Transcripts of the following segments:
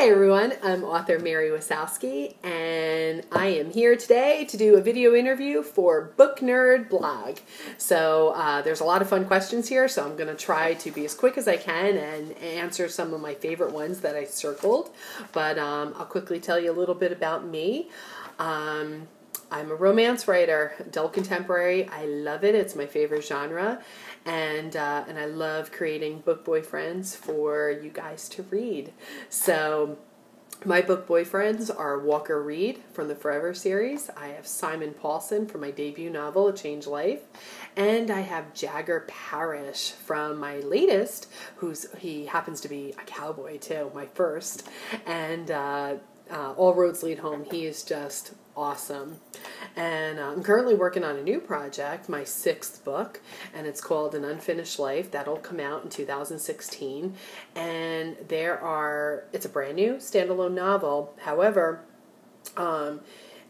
Hey everyone, I'm author Mary Wasowski, and I am here today to do a video interview for Book Nerd Blog. So there's a lot of fun questions here, so I'm going to try to be as quick as I can and answer some of my favorite ones that I circled. But I'll quickly tell you a little bit about me. I'm a romance writer, adult contemporary. I love it. It's my favorite genre. And I love creating book boyfriends for you guys to read. So my book boyfriends are Walker Reed from the Forever series. I have Simon Paulson from my debut novel, A Changed Life. And I have Jagger Parrish from my latest, he happens to be a cowboy too, my first. And All Roads Lead Home. He is just awesome. And I'm currently working on a new project, my 6th book, and it's called An Unfinished Life. That'll come out in 2016. And it's a brand new standalone novel. However, there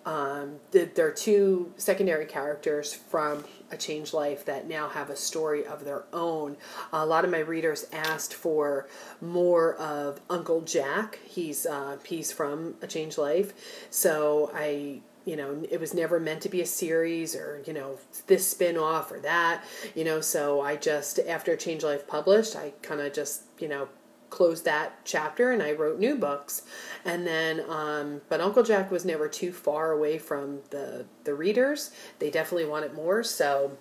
are 2 secondary characters from A Changed Life that now have a story of their own. A lot of my readers asked for more of Uncle Jack. He's from A Changed Life. So it was never meant to be a series or, this spin-off or that, so I just, after A Changed Life published, I kind of just, closed that chapter and I wrote new books. And then, but Uncle Jack was never too far away from the readers. They definitely wanted more. So,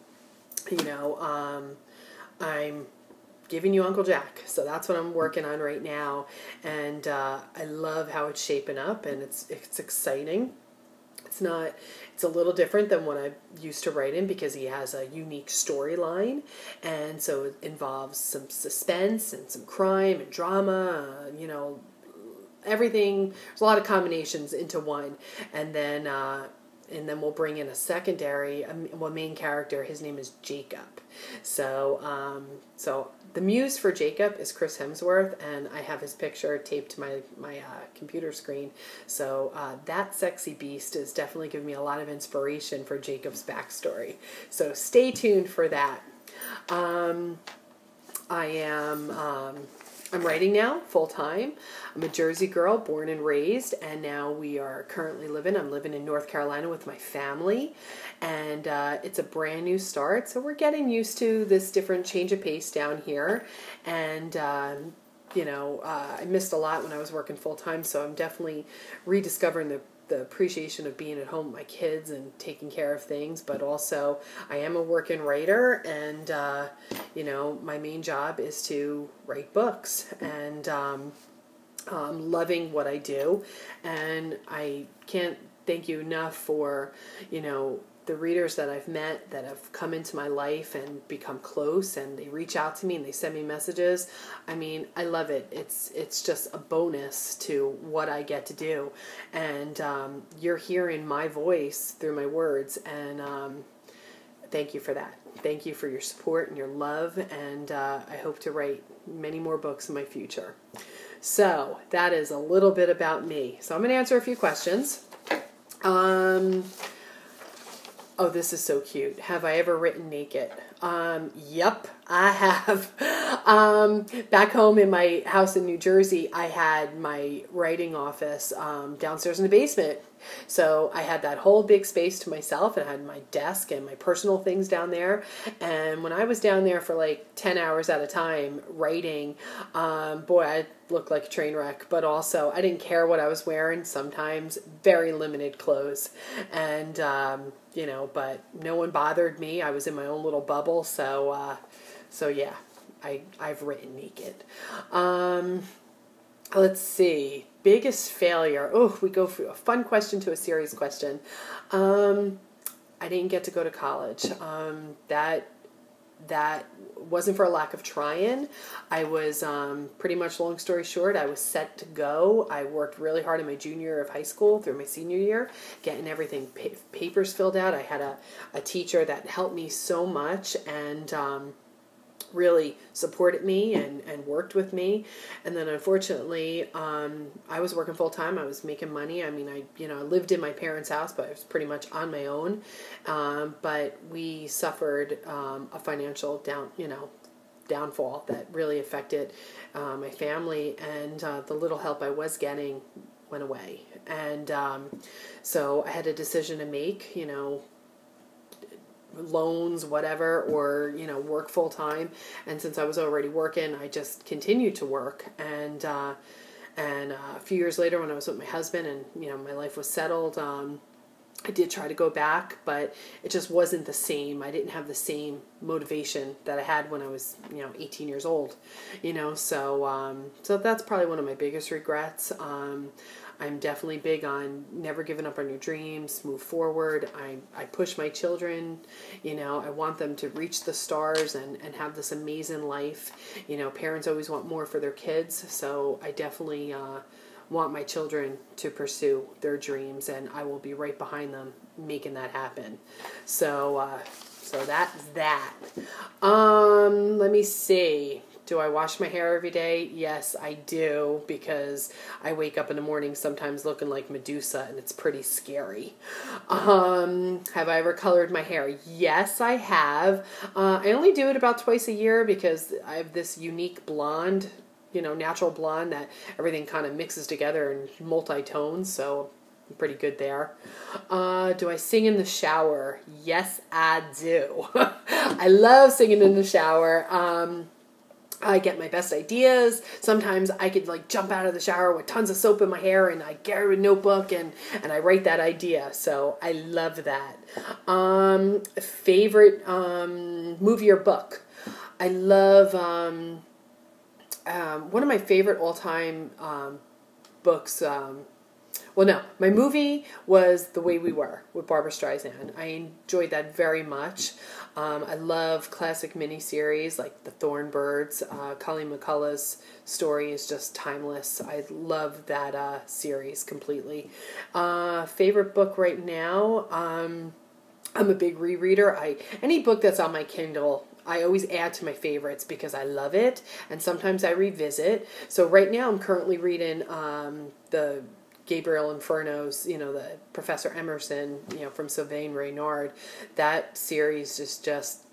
I'm giving you Uncle Jack. So that's what I'm working on right now. And I love how it's shaping up, and it's exciting. It's a little different than what I used to write in because he has a unique storyline, and so it involves some suspense and some crime and drama, everything. There's a lot of combinations into one, and then we'll bring in a secondary, main character. His name is Jacob. So the muse for Jacob is Chris Hemsworth, and I have his picture taped to my computer screen. So that sexy beast is definitely giving me a lot of inspiration for Jacob's backstory. So stay tuned for that. I'm writing now, full-time. I'm a Jersey girl, born and raised, and now I'm living in North Carolina with my family, and it's a brand new start, so we're getting used to this different change of pace down here, and I missed a lot when I was working full-time, so I'm definitely rediscovering the appreciation of being at home with my kids and taking care of things. But also I am a working writer, and my main job is to write books, and I'm loving what I do, and I can't thank you enough for the readers that I've met that have come into my life and become close, and they reach out to me and they send me messages. I mean, I love it. It's just a bonus to what I get to do. And you're hearing my voice through my words, and thank you for that. Thank you for your support and your love, and I hope to write many more books in my future. So that is a little bit about me. So I'm going to answer a few questions. Oh, this is so cute. Have I ever written naked? Yep, I have. Back home in my house in New Jersey, I had my writing office downstairs in the basement. So I had that whole big space to myself, and I had my desk and my personal things down there. And when I was down there for like 10 hours at a time writing, boy, I looked like a train wreck. But also, I didn't care what I was wearing. Sometimes very limited clothes. And, but no one bothered me. I was in my own little bubble. So yeah, I've written naked. Let's see. Biggest failure. Oh, we go from a fun question to a serious question. I didn't get to go to college. That wasn't for a lack of trying. I was pretty much, long story short, I was set to go. I worked really hard in my junior year of high school through my senior year, getting everything, papers filled out. I had a teacher that helped me so much, and really supported me and worked with me. And then unfortunately, I was working full time. I was making money. I mean, I lived in my parents' house, but I was pretty much on my own. But we suffered a financial downfall that really affected my family, and the little help I was getting went away. And so I had a decision to make, loans, whatever, or, work full time. And since I was already working, I just continued to work. And a few years later, when I was with my husband and, my life was settled, I did try to go back, but it just wasn't the same. I didn't have the same motivation that I had when I was, 18 years old, so that's probably one of my biggest regrets. I'm definitely big on never giving up on your dreams, move forward. I push my children, I want them to reach the stars and have this amazing life. Parents always want more for their kids, so I definitely want my children to pursue their dreams, and I will be right behind them making that happen. So that's that. Let me see. Do I wash my hair every day? Yes, I do, because I wake up in the morning sometimes looking like Medusa, and it's pretty scary. Have I ever colored my hair? Yes, I have. I only do it about twice a year because I have this unique blonde, natural blonde that everything kind of mixes together in multi-tones, so I'm pretty good there. Do I sing in the shower? Yes, I do. I love singing in the shower. I get my best ideas. Sometimes I could jump out of the shower with tons of soap in my hair, and I get a notebook and I write that idea. So I love that. Favorite movie or book? I love one of my favorite all-time books. My movie was The Way We Were with Barbra Streisand. I enjoyed that very much. I love classic miniseries like The Thornbirds. Colleen McCullough's story is just timeless. I love that series completely. Favorite book right now? I'm a big rereader. Any book that's on my Kindle, I always add to my favorites because I love it, and sometimes I revisit. So right now I'm currently reading the Gabriel Inferno's, the Professor Emerson, from Sylvain Reynard. That series is just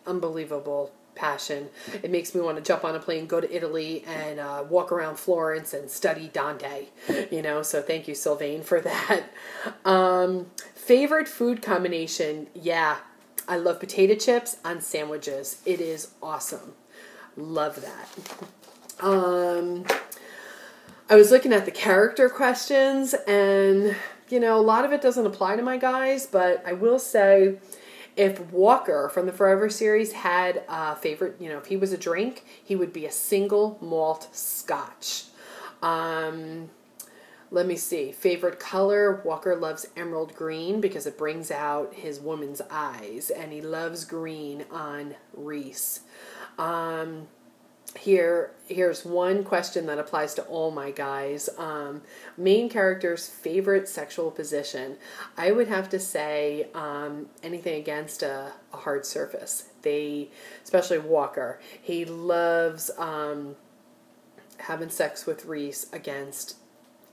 unbelievable passion. It makes me want to jump on a plane, go to Italy, and walk around Florence and study Dante, so thank you, Sylvain, for that. Favorite food combination? Yeah, I love potato chips on sandwiches. It is awesome. Love that. I was looking at the character questions, and, a lot of it doesn't apply to my guys, but I will say if Walker from the Forever series had a favorite, if he was a drink, he would be a single malt scotch. Let me see. Favorite color? Walker loves emerald green because it brings out his woman's eyes, and he loves green on Reese. Here's one question that applies to all my guys. Main character's favorite sexual position. I would have to say anything against a hard surface. Especially Walker, he loves having sex with Reese against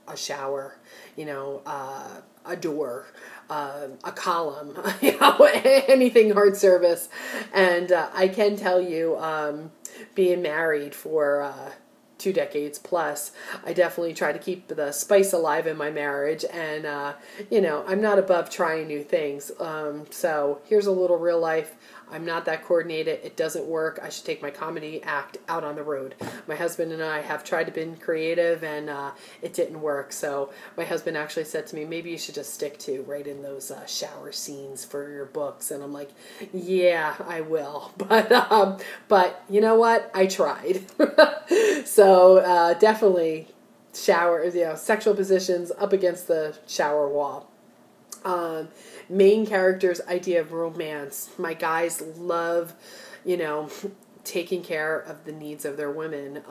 a shower, a door, a column, anything hard service. And I can tell you, being married for 2 decades plus, I definitely try to keep the spice alive in my marriage, and I'm not above trying new things. So here's a little real life. I'm not that coordinated. It doesn't work. I should take my comedy act out on the road. My husband and I have tried to be creative, and it didn't work. So my husband actually said to me, maybe you should just stick to writing those shower scenes for your books. And I'm like, yeah, I will. But you know what? I tried. So definitely showers, sexual positions up against the shower wall. Main character's idea of romance. My guys love, taking care of the needs of their women.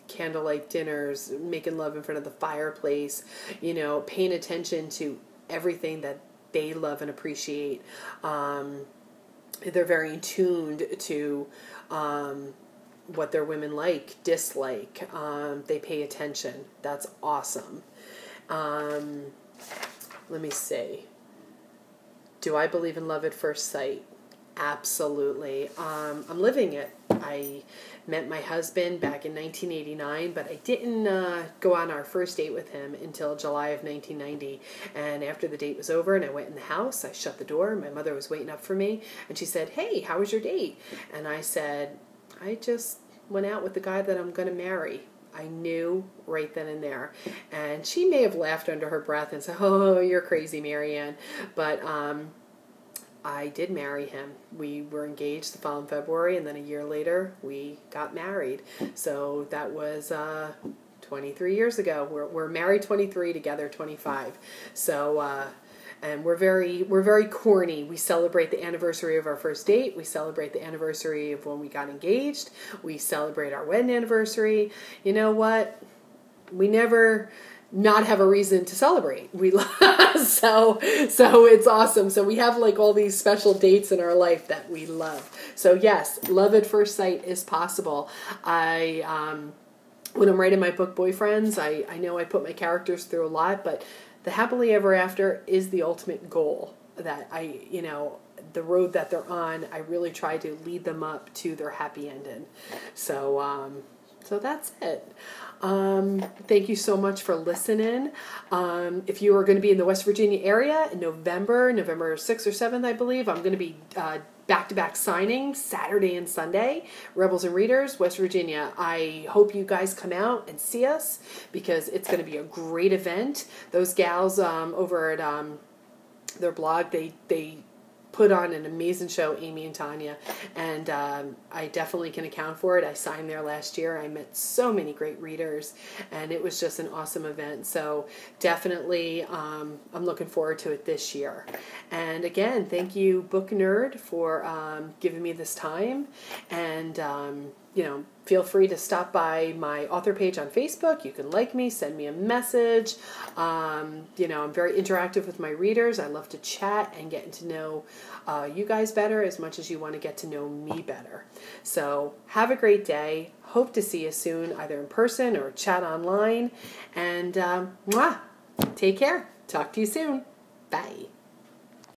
Candlelight dinners, making love in front of the fireplace, paying attention to everything that they love and appreciate. They're very attuned to what their women like, dislike. They pay attention. That's awesome. Let me see. Do I believe in love at first sight? Absolutely. I'm living it. I met my husband back in 1989, but I didn't go on our first date with him until July of 1990. And after the date was over and I went in the house, I shut the door. My mother was waiting up for me, and she said, "Hey, how was your date?" And I said, "I just went out with the guy that I'm going to marry." I knew right then and there. And she may have laughed under her breath and said, "Oh, you're crazy, Marianne." But I did marry him. We were engaged the following February, and then a year later, we got married. So that was 23 years ago. We're married 23, together 25. So, and we're very corny. We celebrate the anniversary of our first date. We celebrate the anniversary of when we got engaged. We celebrate our wedding anniversary. You know what? We never not have a reason to celebrate. We so it's awesome. So we have like all these special dates in our life that we love. So yes, love at first sight is possible. When I'm writing my book Boyfriends, I know I put my characters through a lot, but the happily ever after is the ultimate goal. That the road that they're on, I really try to lead them up to their happy ending. So that's it. Thank you so much for listening. If you are going to be in the West Virginia area in November 6th or 7th, I believe, I'm going to be back-to-back signing Saturday and Sunday. Rebels and Readers, West Virginia. I hope you guys come out and see us because it's going to be a great event. Those gals over at their blog, they put on an amazing show, Amy and Tanya, and I definitely can account for it. I signed there last year. I met so many great readers, and it was just an awesome event. So definitely I'm looking forward to it this year. And again, thank you, Book Nerd, for giving me this time. And feel free to stop by my author page on Facebook. You can like me, send me a message. I'm very interactive with my readers. I love to chat and get to know you guys better as much as you want to get to know me better. So have a great day. Hope to see you soon, either in person or chat online. And take care. Talk to you soon. Bye.